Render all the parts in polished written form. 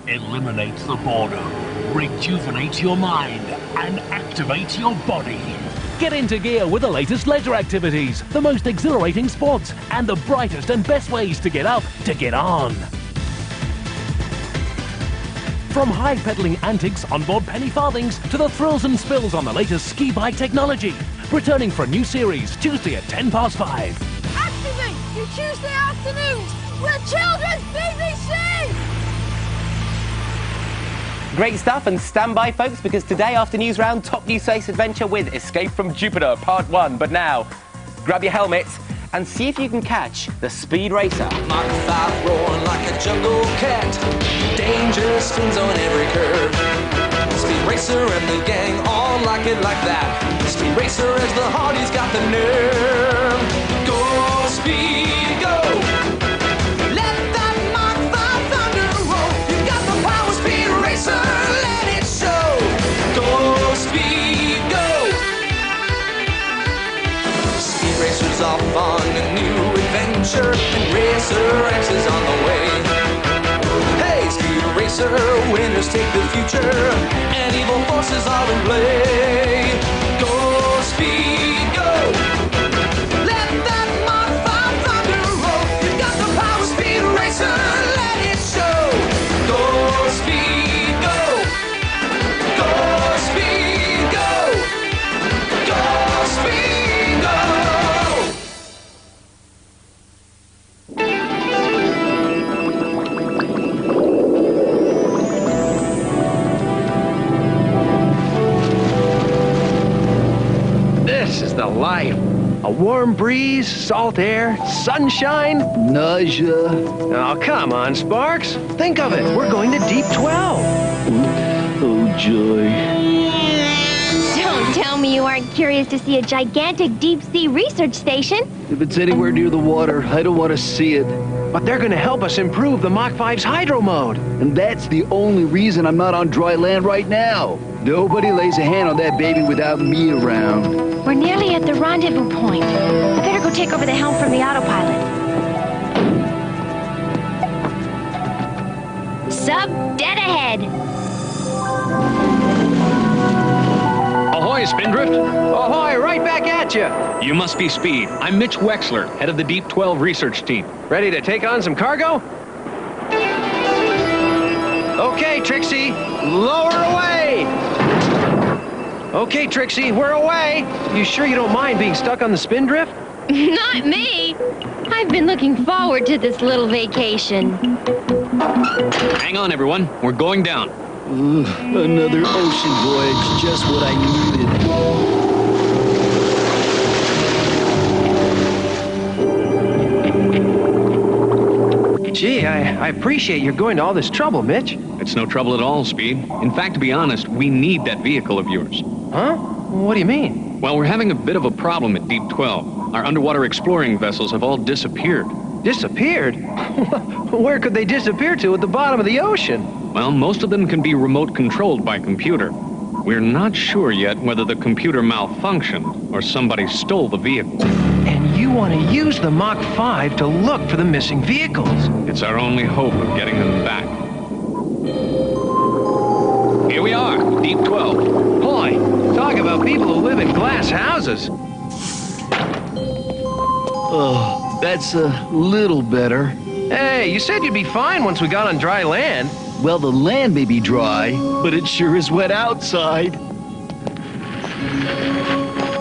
Eliminate the boredom, rejuvenate your mind, and activate your body. Get into gear with the latest leisure activities, the most exhilarating sports, and the brightest and best ways to get up, to get on. From high-pedaling antics on board penny farthings to the thrills and spills on the latest ski bike technology. Returning for a new series, Tuesday at 5:10. Activate your Tuesday afternoons with Children's BBC! Great stuff, and stand by, folks, because today after News Round, top new space adventure with Escape from Jupiter, Part 1. But now, grab your helmets and see if you can catch the Speed Racer. Mach 5 roaring like a jungle cat. Danger spins on every curve. Speed Racer and the gang all like it like that. Speed Racer as the Hardy's got the nerve. Go, Speed, go! Let that Mach 5 thunder roll. You got the power, Speed Racer, let it show. Go, Speed, go! Speed Racer's off on a new adventure, and Racer X is on the way. Hey, Speed Racer, winners take the future, and evil forces are in play. Go, Speed, go! Let that Mach 5 thunder roll. You got the power, Speed Racer, let it show. Go, Speed, go! Go, Speed, go! Go, Speed, go! This is the life. A warm breeze, salt air, sunshine. Nausea. Oh, come on, Sparks. Think of it. We're going to Deep 12. Oh, joy. Don't tell me you aren't curious to see a gigantic deep-sea research station. If it's anywhere near the water, I don't want to see it. But they're going to help us improve the Mach 5's hydro mode. And that's the only reason I'm not on dry land right now. Nobody lays a hand on that baby without me around. We're nearly at the rendezvous point. I better go take over the helm from the autopilot. Sub dead ahead. Ahoy, Spindrift! Ahoy, right back at you. You must be Speed. I'm Mitch Wexler, head of the Deep 12 research team. Ready to take on some cargo? Okay, Trixie, lower away! Okay, Trixie, we're away. You sure you don't mind being stuck on the Spindrift? Not me. I've been looking forward to this little vacation. Hang on, everyone. We're going down. Another ocean voyage, just what I needed. Gee, I appreciate you're going to all this trouble, Mitch. It's no trouble at all, Speed. In fact, to be honest, we need that vehicle of yours. Huh? What do you mean? Well, we're having a bit of a problem at Deep 12. Our underwater exploring vessels have all disappeared. Disappeared? Where could they disappear to at the bottom of the ocean? Well, most of them can be remote controlled by computer. We're not sure yet whether the computer malfunctioned or somebody stole the vehicle. And you want to use the Mach 5 to look for the missing vehicles? It's our only hope of getting them back. Here we are, Deep 12. Boy, talk about people who live in glass houses. Oh, that's a little better. Hey, you said you'd be fine once we got on dry land. Well, the land may be dry, but it sure is wet outside.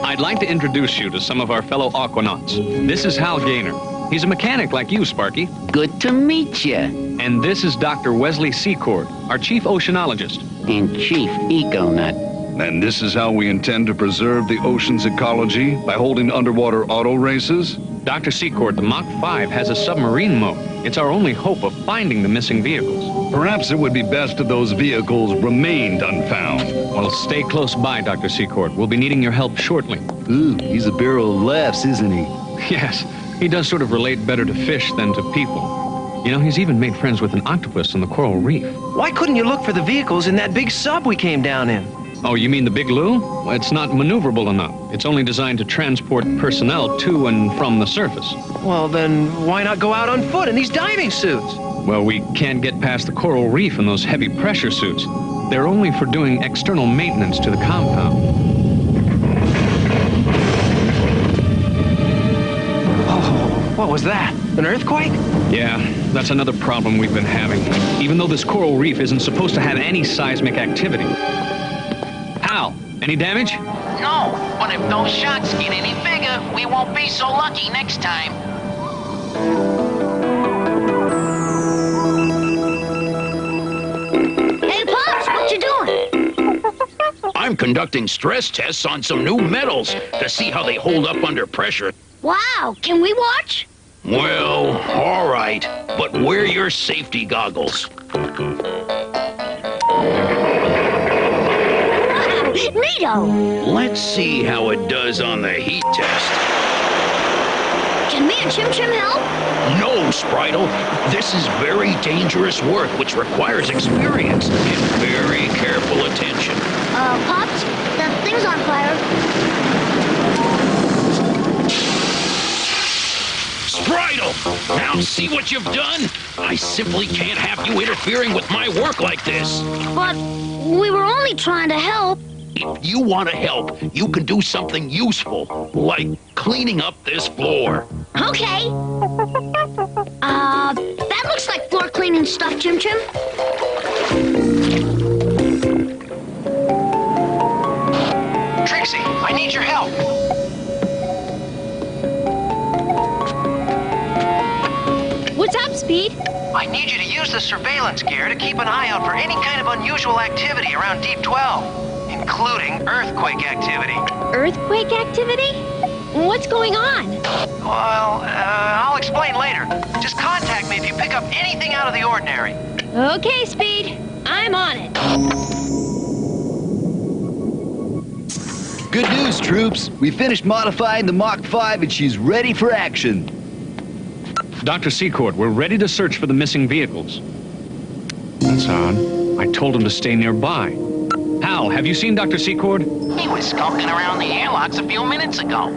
I'd like to introduce you to some of our fellow aquanauts. This is Hal Gaynor. He's a mechanic like you, Sparky. Good to meet you. And this is Dr. Wesley Secord, our chief oceanologist. And chief eco-nut. And this is how we intend to preserve the ocean's ecology by holding underwater auto races? Dr. Secord, the Mach 5 has a submarine mode. It's our only hope of finding the missing vehicles. Perhaps it would be best if those vehicles remained unfound. Well, stay close by, Dr. Secord. We'll be needing your help shortly. Ooh, he's a barrel of laughs, isn't he? Yes, he does sort of relate better to fish than to people. You know, he's even made friends with an octopus on the coral reef. Why couldn't you look for the vehicles in that big sub we came down in? Oh, you mean the Big Lou? Well, it's not maneuverable enough. It's only designed to transport personnel to and from the surface. Well, then why not go out on foot in these diving suits? Well, we can't get past the coral reef in those heavy pressure suits. They're only for doing external maintenance to the compound. Oh, what was that? An earthquake? Yeah, that's another problem we've been having. Even though this coral reef isn't supposed to have any seismic activity. Hal, any damage? No, but if those shocks get any bigger, we won't be so lucky next time. Hey, Pops, what you doing? I'm conducting stress tests on some new metals to see how they hold up under pressure. Wow, can we watch? Well, all right, but wear your safety goggles. Wow, neato! Let's see how it does on the heat test. Can me and Chim Chim help? No, Spritle. This is very dangerous work which requires experience and very careful attention. Pops, that thing's on fire. Spritle! Now see what you've done? I simply can't have you interfering with my work like this. But we were only trying to help. If you want to help, you can do something useful, like cleaning up this floor. Okay. That looks like floor cleaning stuff, Chim Chim. Trixie, I need your help. What's up, Speed? I need you to use the surveillance gear to keep an eye out for any kind of unusual activity around Deep 12, including earthquake activity. Earthquake activity? What's going on? Well, I'll explain later. Just contact me if you pick up anything out of the ordinary. Okay, Speed. I'm on it. Good news, troops. We finished modifying the Mach 5 and she's ready for action. Dr. Secord, we're ready to search for the missing vehicles. That's odd. I told him to stay nearby. Hal, have you seen Dr. Secord? He was skulking around the airlocks a few minutes ago.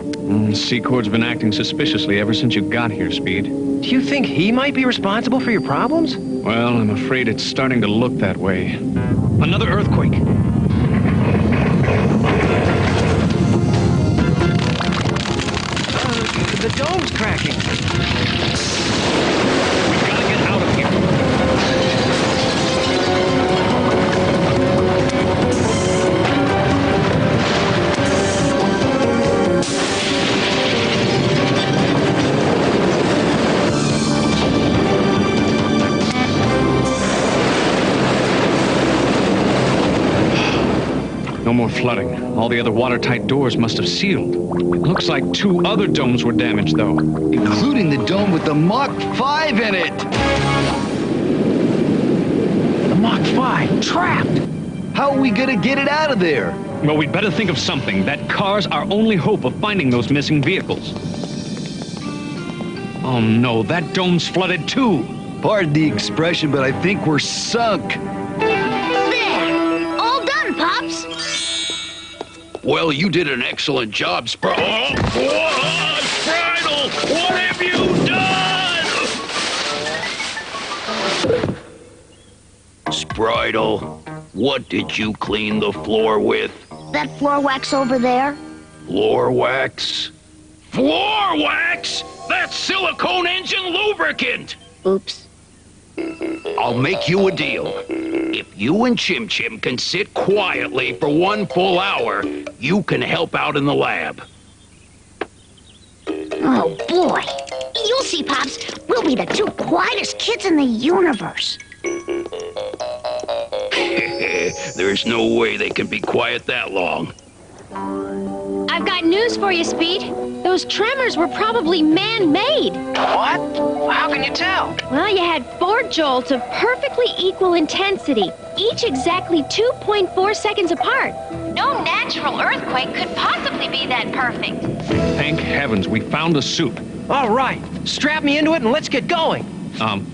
Secord's been acting suspiciously ever since you got here, Speed. Do you think he might be responsible for your problems? Well, I'm afraid it's starting to look that way. Another earthquake. The dome's cracking. We've got to get out of here. No more flooding. All the other watertight doors must have sealed. It looks like 2 other domes were damaged, though. Including the dome with the Mach 5 in it! The Mach 5 trapped! How are we gonna get it out of there? Well, we'd better think of something. That car's our only hope of finding those missing vehicles. Oh no, that dome's flooded too! Pardon the expression, but I think we're sunk. There! All done, Pops! Well, you did an excellent job, Spritle. What have you done? Spritle, what did you clean the floor with? That floor wax over there? Floor wax? Floor wax? That's silicone engine lubricant! Oops. I'll make you a deal. If you and Chim Chim can sit quietly for 1 full hour, you can help out in the lab. Oh, boy. You'll see, Pops. We'll be the 2 quietest kids in the universe. There's no way they can be quiet that long. I've got news for you, Speed. Those tremors were probably man-made. What? How can you tell? Well, you had 4 jolts of perfectly equal intensity, each exactly 2.4 seconds apart. No natural earthquake could possibly be that perfect. Thank heavens, we found a suit. All right, strap me into it and let's get going.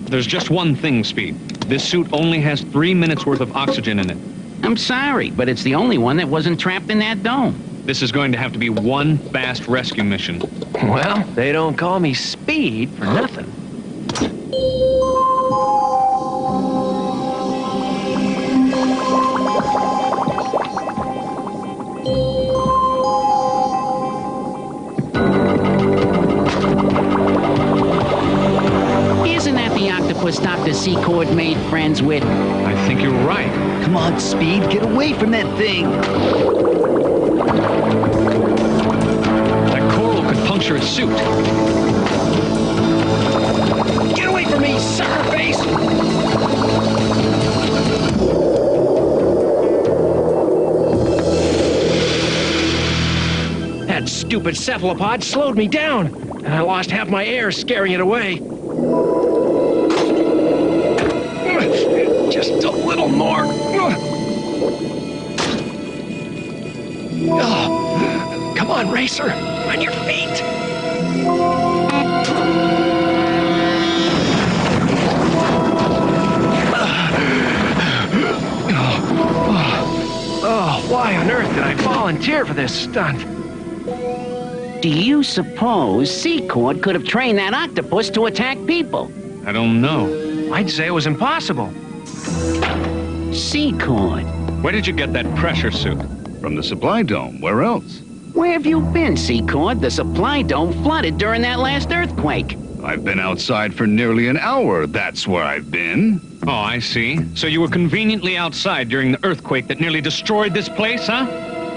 There's just one thing, Speed. This suit only has 3 minutes worth of oxygen in it. I'm sorry, but it's the only one that wasn't trapped in that dome. This is going to have to be one fast rescue mission. Well, they don't call me Speed for nothing. Secord made friends with? I think you're right. Come on, Speed, get away from that thing. That coral could puncture its suit. Get away from me, sucker face! That stupid cephalopod slowed me down, and I lost half my air scaring it away. Just a little more. Oh, come on, Racer, on your feet. Oh, why on earth did I volunteer for this stunt? Do you suppose Secord could have trained that octopus to attack people? I don't know. I'd say it was impossible. Secord. Where did you get that pressure suit? From the supply dome. Where else? Where have you been, Secord? The supply dome flooded during that last earthquake. I've been outside for nearly an hour. That's where I've been. Oh, I see. So you were conveniently outside during the earthquake that nearly destroyed this place, huh?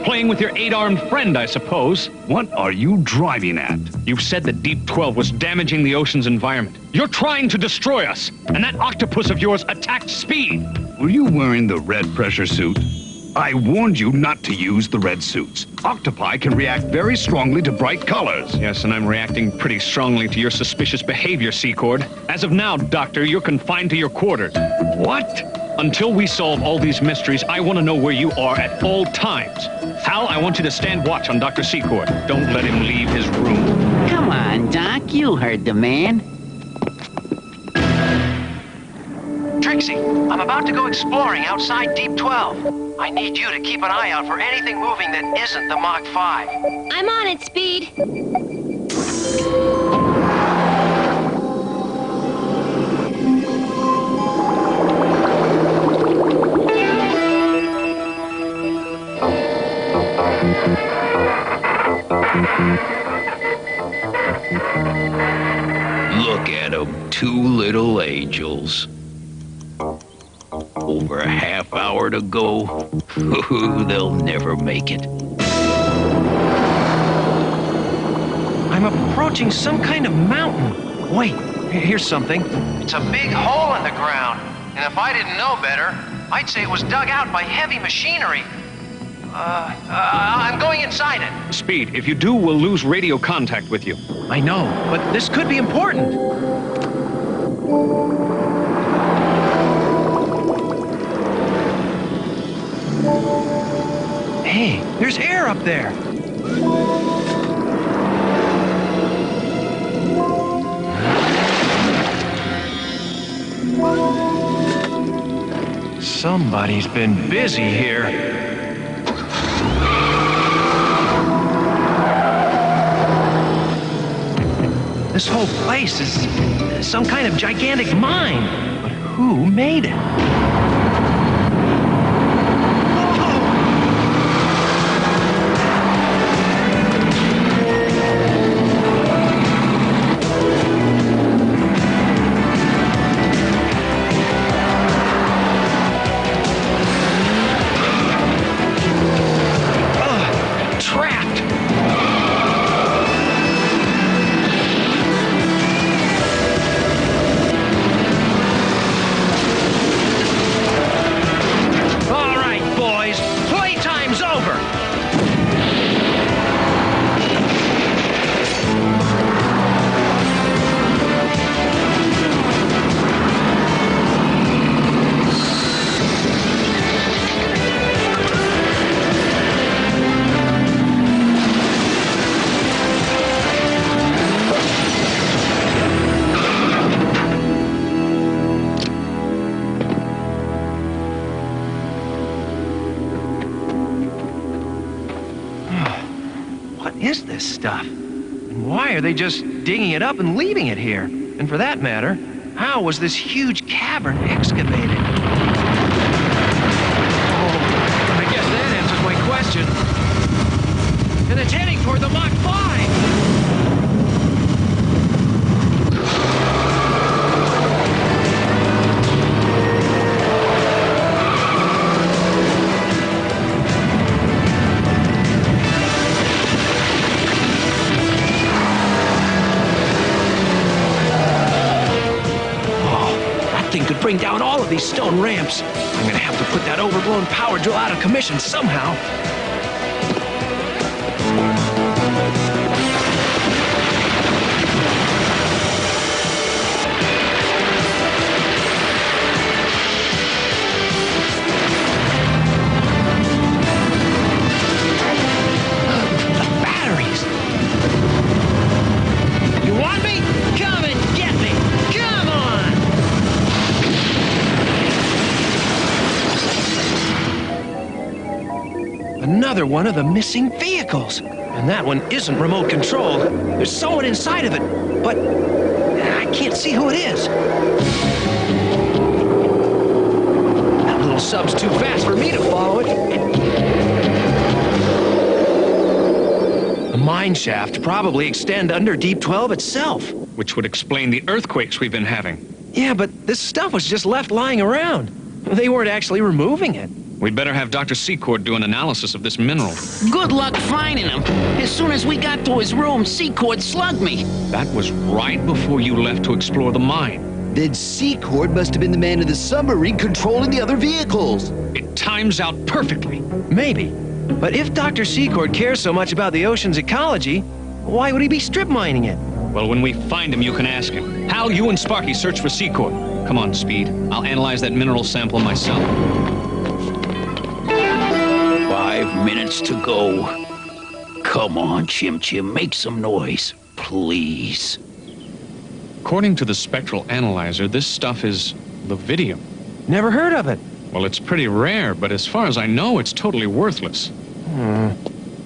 Playing with your 8-armed friend, I suppose. What are you driving at? You've said that Deep 12 was damaging the ocean's environment. You're trying to destroy us, and that octopus of yours attacked Speed. Were you wearing the red pressure suit? I warned you not to use the red suits. Octopi can react very strongly to bright colors. Yes, and I'm reacting pretty strongly to your suspicious behavior, Secord. As of now, Doctor, you're confined to your quarters. What? Until we solve all these mysteries, I want to know where you are at all times. Hal, I want you to stand watch on Dr. Secord. Don't let him leave his room. Come on, Doc, you heard the man. Trixie, I'm about to go exploring outside Deep 12. I need you to keep an eye out for anything moving that isn't the Mach 5. I'm on it, Speed. Look at them, two little angels. Over a half hour to go. They'll never make it. I'm approaching some kind of mountain. Wait, here's something. It's a big hole in the ground. And if I didn't know better, I'd say it was dug out by heavy machinery. I'm going inside it. Speed, if you do, we'll lose radio contact with you. I know, but this could be important. Hey, there's air up there. Somebody's been busy here. This whole place is some kind of gigantic mine. But who made it? Is this stuff? And why are they just digging it up and leaving it here? And for that matter, how was this huge cavern excavated? Oh, I guess that answers my question. And it's heading toward the Mach 5! all of these stone ramps. I'm gonna have to put that overblown power drill out of commission somehow. Another one of the missing vehicles. And that one isn't remote controlled. There's someone inside of it, but I can't see who it is. That little sub's too fast for me to follow it. The mine shaft probably extend under Deep 12 itself. Which would explain the earthquakes we've been having. Yeah, but this stuff was just left lying around. They weren't actually removing it. We'd better have Dr. Secord do an analysis of this mineral. Good luck finding him. As soon as we got to his room, Secord slugged me. That was right before you left to explore the mine. Then Secord must have been the man in the submarine controlling the other vehicles. It times out perfectly. Maybe. But if Dr. Secord cares so much about the ocean's ecology, why would he be strip mining it? Well, when we find him, you can ask him. Hal, you and Sparky search for Secord. Come on, Speed. I'll analyze that mineral sample myself. 5 minutes to go. Come on, Chim Chim, make some noise, please. According to the spectral analyzer, this stuff is Levidium. Never heard of it. Well, it's pretty rare, but as far as I know, it's totally worthless.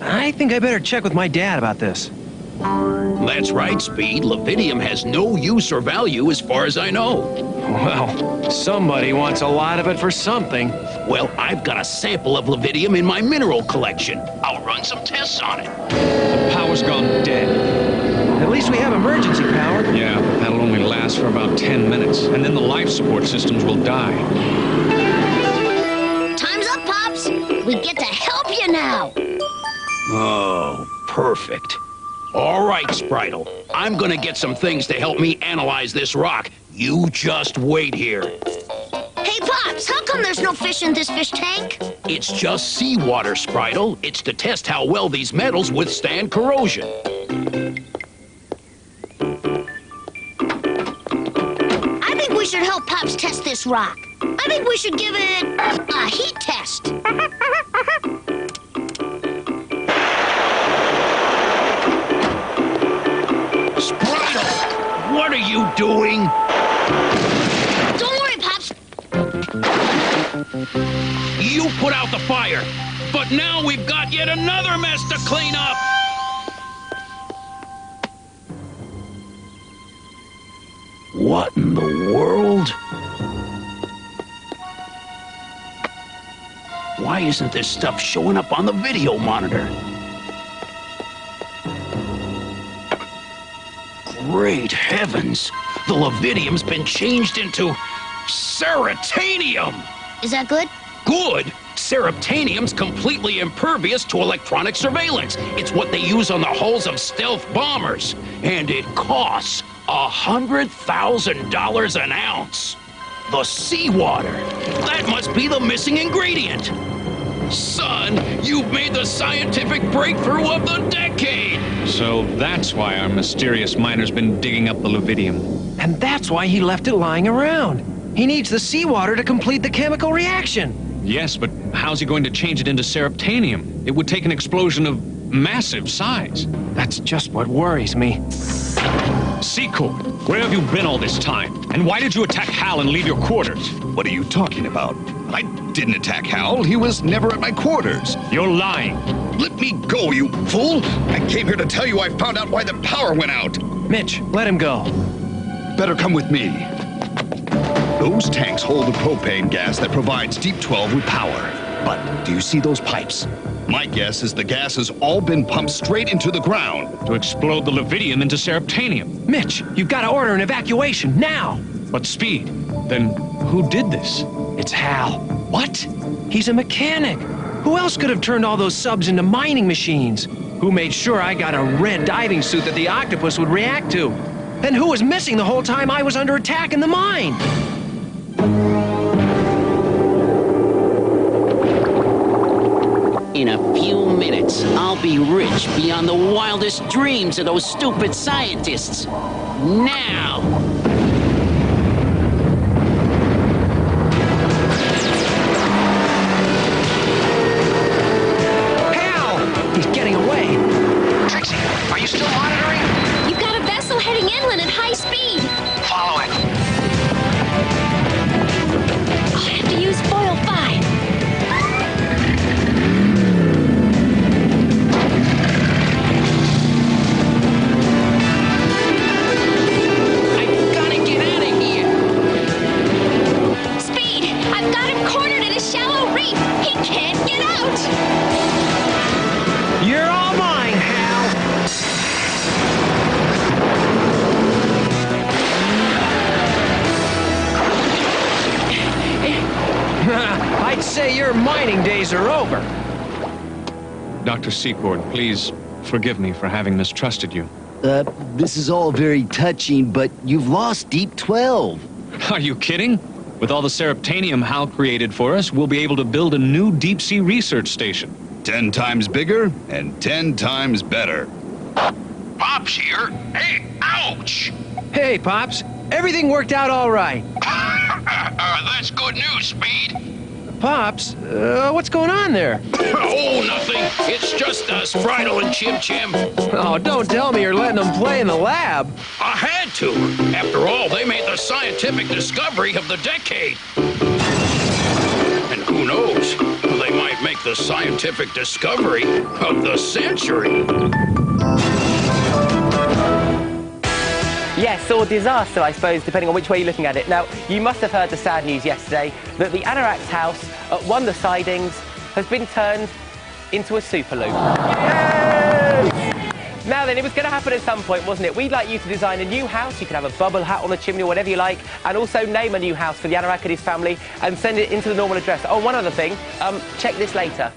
I think I better check with my dad about this. That's right, Speed. Levidium has no use or value as far as I know. Well, somebody wants a lot of it for something. Well, I've got a sample of Levidium in my mineral collection. I'll run some tests on it. The power's gone dead. At least we have emergency power. Yeah, but that'll only last for about 10 minutes, and then the life support systems will die. Time's up, Pops. We get to help you now. Oh, perfect. All right, Spritle. I'm gonna get some things to help me analyze this rock. You just wait here. Hey, Pops, how come there's no fish in this fish tank? It's just seawater, Spritle. It's to test how well these metals withstand corrosion. I think we should help Pops test this rock. I think we should give it a heat test. Spritle! What are you doing? Don't worry, Pops. You put out the fire, but now we've got yet another mess to clean up! What in the world? Why isn't this stuff showing up on the video monitor? Great heavens! The Levidium's been changed into Ceratanium! Is that good? Good! Ceratanium's completely impervious to electronic surveillance. It's what they use on the hulls of stealth bombers. And it costs $100,000 an ounce. The seawater. That must be the missing ingredient. Son, you've made the scientific breakthrough of the decade! So that's why our mysterious miner's been digging up the Levidium. And that's why he left it lying around. He needs the seawater to complete the chemical reaction. Yes, but how's he going to change it into Ceratanium? It would take an explosion of massive size. That's just what worries me. Secord, where have you been all this time? And why did you attack Hal and leave your quarters? What are you talking about? I didn't attack Hal. He was never at my quarters. You're lying. Let me go, you fool! I came here to tell you I found out why the power went out. Mitch, let him go. Better come with me. Those tanks hold the propane gas that provides Deep 12 with power. But do you see those pipes? My guess is the gas has all been pumped straight into the ground. To explode the Levidium into Ceratanium. Mitch, you've got to order an evacuation now. But Speed, then who did this? It's Hal. What? He's a mechanic. Who else could have turned all those subs into mining machines? Who made sure I got a red diving suit that the octopus would react to? And who was missing the whole time I was under attack in the mine? seconds, I'll be rich beyond the wildest dreams of those stupid scientists. Now! Hal! He's getting away. Trixie, are you still monitoring? You've got a vessel heading inland at high speed. Follow it. I'll have to use foil 5. I'd say your mining days are over. Dr. Secord, please forgive me for having mistrusted you. This is all very touching, but you've lost Deep 12. Are you kidding? With all the seraptanium Hal created for us, we'll be able to build a new deep-sea research station. 10 times bigger and 10 times better. Pop's here. Hey, ouch! Hey, Pops. Everything worked out all right. That's good news, Speed. Pops, what's going on there? Oh, nothing. It's just us, Friedel and Chim Chim. Oh, don't tell me you're letting them play in the lab. I had to. After all, they made the scientific discovery of the decade. And who knows? They might make the scientific discovery of the century. Yes, or disaster, I suppose, depending on which way you're looking at it. Now, you must have heard the sad news yesterday that the Anorak's house at one of the sidings has been turned into a Superloop. Now then, it was going to happen at some point, wasn't it? We'd like you to design a new house. You could have a bubble hat on the chimney or whatever you like, and also name a new house for the Anorak and his family and send it into the normal address. Oh, one other thing, check this later.